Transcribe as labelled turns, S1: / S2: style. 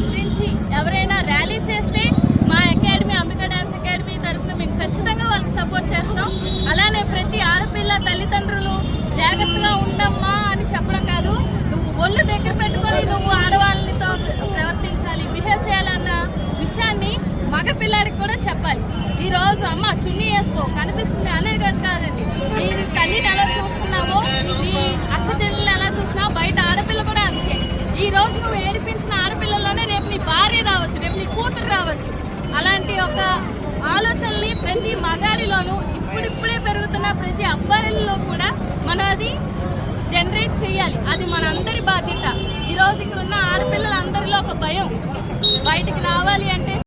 S1: గురించి ఎవరైనా ర్యాలీ చేస్తే మా అకాడమీ అంబికా డాన్స్ అకాడమీ తరఫున మేము ఖచ్చితంగా వాళ్ళకి సపోర్ట్ చేస్తాం. అలానే ప్రతి ఆడపిల్ల తల్లిదండ్రులు జాగ్రత్తగా ఉండమ్మా అని చెప్పడం కాదు, నువ్వు ఒళ్ళు దగ్గర పెట్టుకొని నువ్వు ఆడవాళ్ళతో ప్రవర్తించాలి, బిహేవ్ చేయాలన్న విషయాన్ని మగపిల్లాడికి కూడా చెప్పాలి. ఈ రోజు అమ్మ చున్నీ వేసుకో కనిపిస్తుంది అనేది కాదండి. నీ తల్లిని ఎలా చూస్తున్నావో, నీ అక్క చెల్లెలు ఎలా చూసినావో బయట ఆడపిల్ల కూడా అంతే. ఈ రోజు నువ్వు ఏడిపించిన ఆడపిల్లల్లోనే రేపు నీ భార్య రావచ్చు, రేపు నీ కూతురు రావచ్చు. అలాంటి ఒక ఆలోచనని ప్రతి మగాడిలోనూ ఇప్పుడిప్పుడే పెరుగుతున్న ప్రతి అబ్బాయిలలో కూడా మనం అది జనరేట్ చేయాలి. అది మనందరి బాధ్యత. ఈరోజు ఇక్కడ ఉన్న ఆడపిల్లలందరిలో ఒక భయం, బయటికి రావాలి అంటే